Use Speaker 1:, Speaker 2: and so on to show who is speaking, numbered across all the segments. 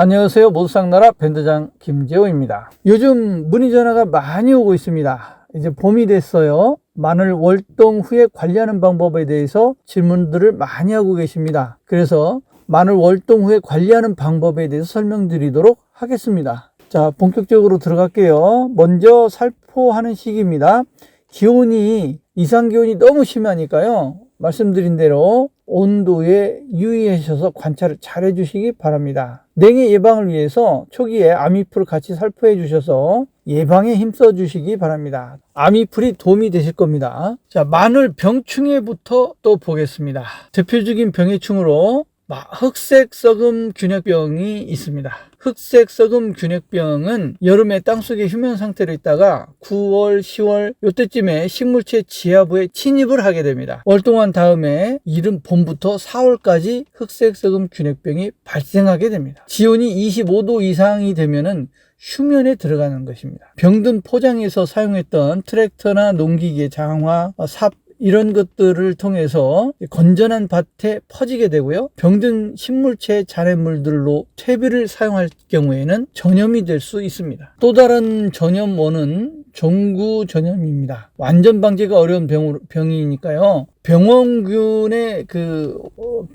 Speaker 1: 안녕하세요. 모두상나라 밴드장 김재호입니다. 요즘 문의 전화가 많이 오고 있습니다. 이제 봄이 됐어요. 마늘 월동 후에 관리하는 방법에 대해서 질문들을 많이 하고 계십니다. 그래서 마늘 월동 후에 관리하는 방법에 대해서 설명드리도록 하겠습니다. 자, 본격적으로 들어갈게요. 먼저 살포하는 시기입니다. 이상 기온이 너무 심하니까요. 말씀드린 대로 온도에 유의하셔서 관찰을 잘 해주시기 바랍니다. 냉해 예방을 위해서 초기에 아미풀을 같이 살포해 주셔서 예방에 힘써 주시기 바랍니다. 아미풀이 도움이 되실 겁니다. 자, 마늘 병충해부터 또 보겠습니다. 대표적인 병해충으로 흑색 썩음 균핵병이 있습니다. 흑색 썩음 균핵병은 여름에 땅속에 휴면 상태로 있다가 9월, 10월 이때쯤에 식물체 지하부에 침입을 하게 됩니다. 월동한 다음에 이른 봄부터 4월까지 흑색 썩음 균핵병이 발생하게 됩니다. 기온이 25도 이상이 되면은 휴면에 들어가는 것입니다. 병든 포장에서 사용했던 트랙터나 농기계 장화, 삽 이런 것들을 통해서 건전한 밭에 퍼지게 되고요. 병든 식물체 잔해물들로 퇴비를 사용할 경우에는 전염이 될 수 있습니다. 또 다른 전염원은 종구 전염입니다. 완전 방제가 어려운 병이니까요. 병원균의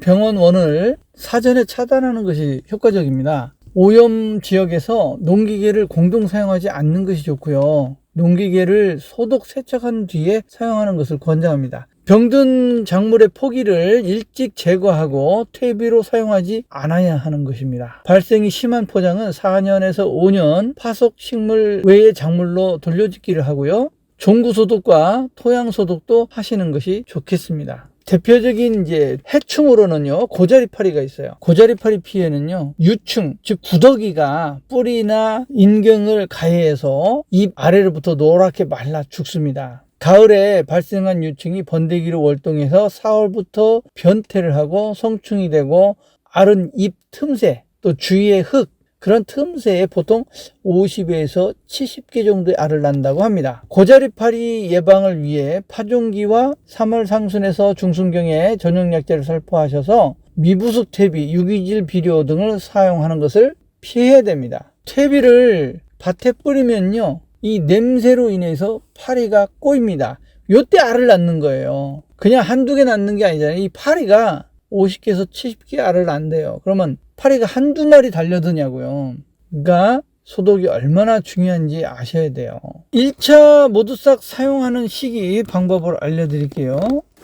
Speaker 1: 병원원을 사전에 차단하는 것이 효과적입니다. 오염 지역에서 농기계를 공동 사용하지 않는 것이 좋고요. 농기계를 소독 세척한 뒤에 사용하는 것을 권장합니다. 병든 작물의 포기를 일찍 제거하고 퇴비로 사용하지 않아야 하는 것입니다. 발생이 심한 포장은 4년에서 5년 파속 식물 외의 작물로 돌려짓기를 하고요. 종구 소독과 토양 소독도 하시는 것이 좋겠습니다. 대표적인 해충으로는요, 고자리파리가 있어요. 고자리파리 피해는요, 유충, 즉 구더기가 뿌리나 인경을 가해해서 잎 아래로부터 노랗게 말라 죽습니다. 가을에 발생한 유충이 번데기로 월동해서 4월부터 변태를 하고 성충이 되고 알은 잎 틈새, 또 주위의 흙, 그런 틈새에 보통 50에서 70개 정도의 알을 낳는다고 합니다. 고자리파리 예방을 위해 파종기와 3월 상순에서 중순경에 전용약제를 살포하셔서 미부숙 퇴비, 유기질 비료 등을 사용하는 것을 피해야 됩니다. 퇴비를 밭에 뿌리면요, 이 냄새로 인해서 파리가 꼬입니다. 요때 알을 낳는 거예요. 그냥 한두 개 낳는 게 아니잖아요. 이 파리가 50개에서 70개 알을 낳는데요. 그러면 파리가 한두 마리 달려드냐고요. 그러니까 소독이 얼마나 중요한지 아셔야 돼요. 1차 모두싹 사용하는 시기 방법을 알려드릴게요.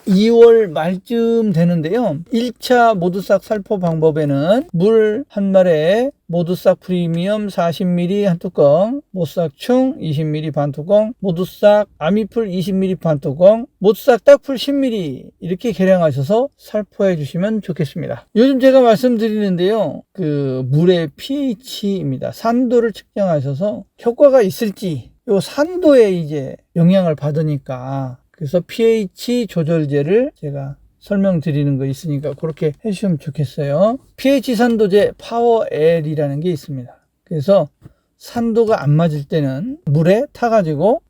Speaker 1: 2월 말쯤 되는데요. 1차 모두싹 살포 방법에는 물 한 마리에 모두싹 프리미엄 40ml 한 뚜껑, 모싹충 20ml 반 뚜껑, 모두싹 아미풀 20ml 반 뚜껑, 모두싹 딱풀 10ml 이렇게 계량하셔서 살포해 주시면 좋겠습니다. 요즘 제가 말씀드리는데요, 물의 pH입니다. 산도를 측정하셔서 효과가 있을지, 요 산도에 영향을 받으니까, 그래서 pH 조절제를 제가 설명드리는 거 있으니까 그렇게 해주시면 좋겠어요. pH 산도제 파워L이라는 게 있습니다. 그래서 산도가 안 맞을 때는 물에 타가지고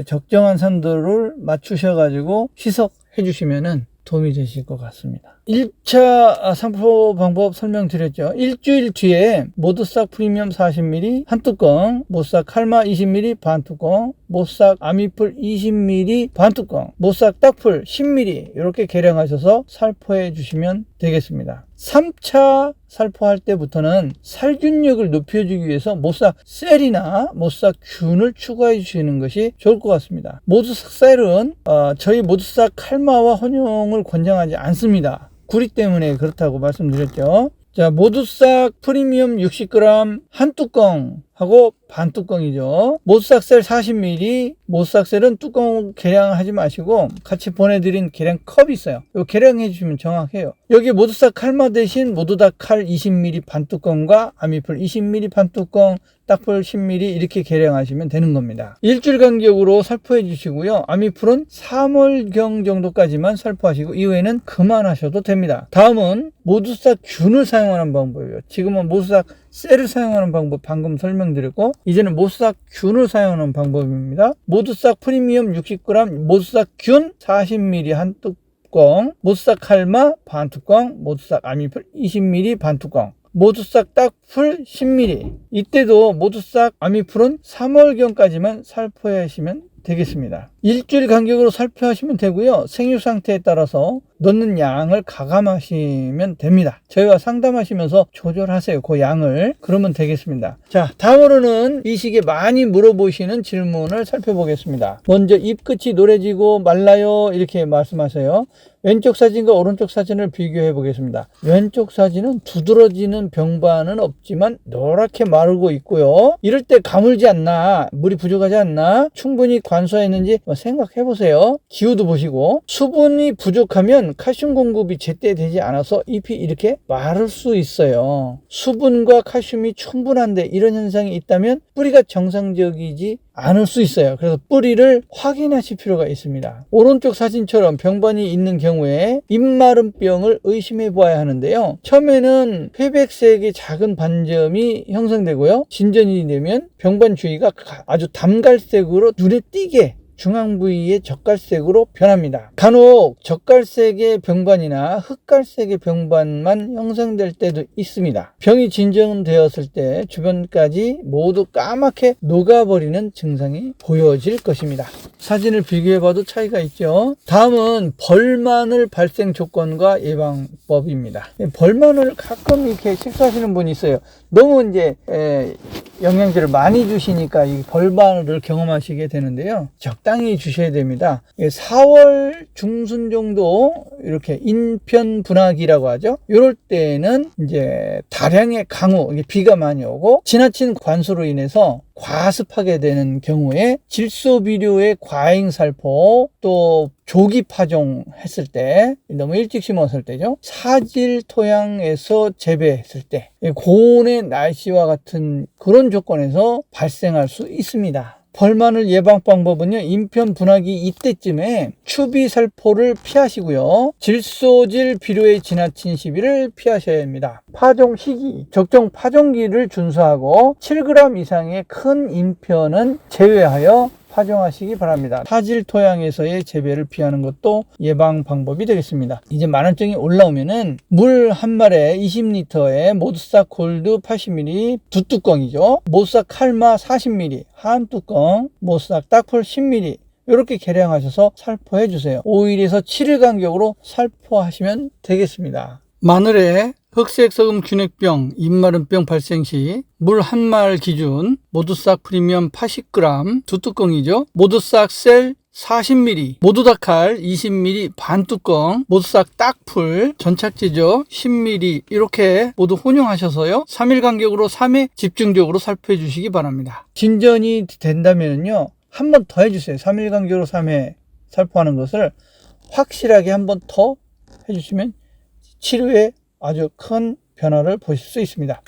Speaker 1: 적정한 산도를 맞추셔가지고 희석해 주시면은 도움이 되실 것 같습니다. 1차 살포 방법 설명드렸죠. 일주일 뒤에 모두싹 프리미엄 40ml 한 뚜껑, 모싹 칼마 20ml 반 뚜껑, 모싹 아미풀 20ml 반 뚜껑, 모싹 딱풀 10ml 이렇게 계량하셔서 살포해 주시면 되겠습니다. 3차 살포할 때부터는 살균력을 높여주기 위해서 모싹 셀이나 모싹 균을 추가해 주시는 것이 좋을 것 같습니다. 모두싹 셀은 저희 모두싹 칼마와 혼용을 권장하지 않습니다. 구리 때문에 그렇다고 말씀드렸죠. 자, 모두싹 프리미엄 60g 한 뚜껑 하고 반 뚜껑이죠. 모두싹셀 40ml, 모두싹셀은 뚜껑 계량하지 마시고 같이 보내드린 계량 컵이 있어요. 이거 계량해 주시면 정확해요. 여기 모두싹 칼마 대신 모두다 칼 20ml 반 뚜껑과 아미풀 20ml 반 뚜껑, 딱풀 10ml 이렇게 계량하시면 되는 겁니다. 일주일 간격으로 살포해 주시고요. 아미풀은 3월경 정도까지만 살포하시고 이후에는 그만하셔도 됩니다. 다음은 모두싹 균을 사용하는 방법이에요. 지금은 모두싹 셀을 사용하는 방법 방금 설명드렸고, 이제는 모두싹 균을 사용하는 방법입니다. 모두싹 프리미엄 60g, 모두싹 균 40ml 한 뚜껑, 모두싹 칼마 반 뚜껑, 모두싹 아미풀 20ml 반 뚜껑, 모두싹 딱풀 10ml. 이때도 모두싹 아미풀은 3월경까지만 살포하시면 되겠습니다. 일주일 간격으로 살포하시면 되고요. 생육 상태에 따라서 넣는 양을 가감하시면 됩니다. 저희와 상담하시면서 조절하세요. 그 양을. 그러면 되겠습니다. 자, 다음으로는 이 시기에 많이 물어보시는 질문을 살펴보겠습니다. 먼저 입끝이 노래지고 말라요 이렇게 말씀하세요. 왼쪽 사진과 오른쪽 사진을 비교해 보겠습니다. 왼쪽 사진은 두드러지는 병반은 없지만 노랗게 마르고 있고요. 이럴 때 가물지 않나, 물이 부족하지 않나, 충분히 관수했는지 생각해 보세요. 기후도 보시고, 수분이 부족하면 칼슘 공급이 제때 되지 않아서 잎이 이렇게 마를 수 있어요. 수분과 칼슘이 충분한데 이런 현상이 있다면 뿌리가 정상적이지 않을 수 있어요. 그래서 뿌리를 확인하실 필요가 있습니다. 오른쪽 사진처럼 병반이 있는 경우에 잎마름병을 의심해 보아야 하는데요. 처음에는 회백색의 작은 반점이 형성되고요. 진전이 되면 병반 주위가 아주 담갈색으로 눈에 띄게 중앙 부위의 젓갈색으로 변합니다. 간혹 젓갈색의 병반이나 흑갈색의 병반만 형성될 때도 있습니다. 병이 진정되었을 때 주변까지 모두 까맣게 녹아버리는 증상이 보여질 것입니다. 사진을 비교해봐도 차이가 있죠. 다음은 벌마늘 발생 조건과 예방법입니다. 벌마늘 가끔 이렇게 식사하시는 분이 있어요. 너무 이제 영양제를 많이 주시니까 이 벌마늘을 경험하시게 되는데요. 적당히 주셔야 됩니다. 4월 중순 정도 이렇게 인편 분화기라고 하죠. 이럴 때는 이제 다량의 강우, 비가 많이 오고 지나친 관수로 인해서 과습하게 되는 경우에 질소비료의 과잉 살포, 또 조기 파종했을 때, 너무 일찍 심었을 때죠. 사질 토양에서 재배했을 때, 고온의 날씨와 같은 그런 조건에서 발생할 수 있습니다. 벌마늘 예방 방법은요, 인편 분화기 이때쯤에 추비 살포를 피하시고요, 질소질 비료의 지나친 시비를 피하셔야 합니다. 파종 시기, 적정 파종기를 준수하고 7g 이상의 큰 인편은 제외하여 파종하시기 바랍니다. 사질 토양에서의 재배를 피하는 것도 예방 방법이 되겠습니다. 이제 만원증이 올라오면은 물 한 말에 20리터에 모두싹 골드 80ml 두 뚜껑이죠. 모두싹 칼마 40ml 한 뚜껑, 모두싹 딱풀 10ml 이렇게 계량하셔서 살포해 주세요. 5일에서 7일 간격으로 살포하시면 되겠습니다. 마늘에 흑색소금 균핵병, 잎마름병 발생 시 물 한 말 기준 모두싹 프리미엄 80g 두 뚜껑이죠. 모두싹 셀 40ml, 모두다칼 20ml 반 뚜껑, 모두싹 딱풀 전착제죠 10ml 이렇게 모두 혼용하셔서요 3일 간격으로 3회 집중적으로 살포해 주시기 바랍니다. 진전이 된다면요 한 번 더 해주세요. 3일 간격으로 3회 살포하는 것을 확실하게 한 번 더 해주시면 치료에 아주 큰 변화를 보실 수 있습니다.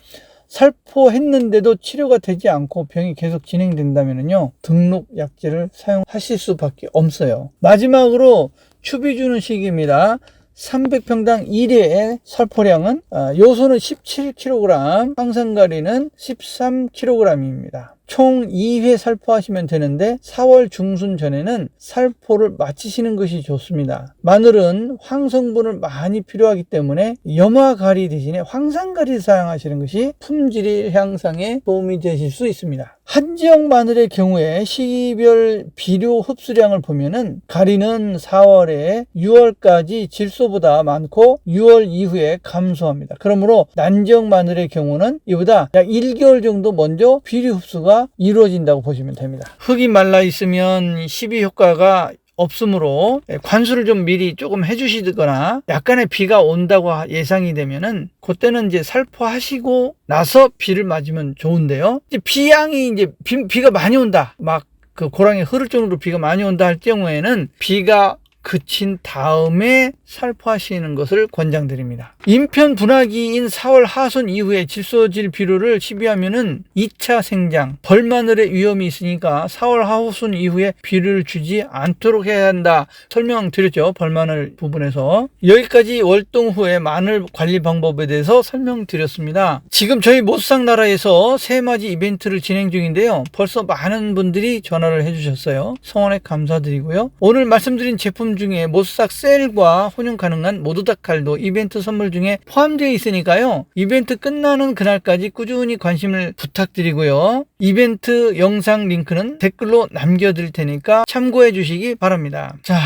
Speaker 1: 살포했는데도 치료가 되지 않고 병이 계속 진행된다면요 등록 약제를 사용하실 수밖에 없어요. 마지막으로 추비 주는 시기입니다. 300평당 1회의 살포량은 요소는 17kg, 황산가리는 13kg입니다. 총 2회 살포하시면 되는데 4월 중순 전에는 살포를 마치시는 것이 좋습니다. 마늘은 황성분을 많이 필요하기 때문에 염화가리 대신에 황산가리를 사용하시는 것이 품질 향상에 도움이 되실 수 있습니다. 한지역 마늘의 경우에 시기별 비료 흡수량을 보면은 가리는 4월에 6월까지 질소보다 많고 6월 이후에 감소합니다. 그러므로 난지역 마늘의 경우는 이보다 약 1개월 정도 먼저 비료 흡수가 이루어진다고 보시면 됩니다. 흙이 말라 있으면 시비 효과가 없으므로 관수를 좀 미리 조금 해주시거나 약간의 비가 온다고 예상이 되면은 그때는 이제 살포하시고 나서 비를 맞으면 좋은데요. 이제 비양이 이제 비가 많이 온다, 막 그 고랑이 흐를 정도로 비가 많이 온다 할 경우에는 비가 그친 다음에 살포하시는 것을 권장드립니다. 인편 분화기인 4월 하순 이후에 질소질 비료를 시비하면은 2차 생장, 벌마늘의 위험이 있으니까 4월 하순 이후에 비료를 주지 않도록 해야 한다 설명드렸죠. 벌마늘 부분에서. 여기까지 월동 후에 마늘 관리 방법에 대해서 설명드렸습니다. 지금 저희 모수상 나라에서 새맞이 이벤트를 진행 중인데요. 벌써 많은 분들이 전화를 해주셨어요. 성원에 감사드리고요. 오늘 말씀드린 제품 중에 모싹 셀과 혼용 가능한 모두닭 칼도 이벤트 선물 중에 포함되어 있으니까요. 이벤트 끝나는 그날까지 꾸준히 관심을 부탁드리고요. 이벤트 영상 링크는 댓글로 남겨드릴 테니까 참고해 주시기 바랍니다. 자,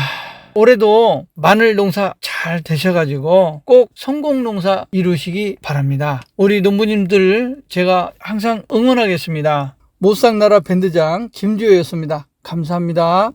Speaker 1: 올해도 마늘 농사 잘 되셔가지고 꼭 성공 농사 이루시기 바랍니다. 우리 농부님들 제가 항상 응원하겠습니다. 못상나라 밴드장 김주호였습니다. 감사합니다.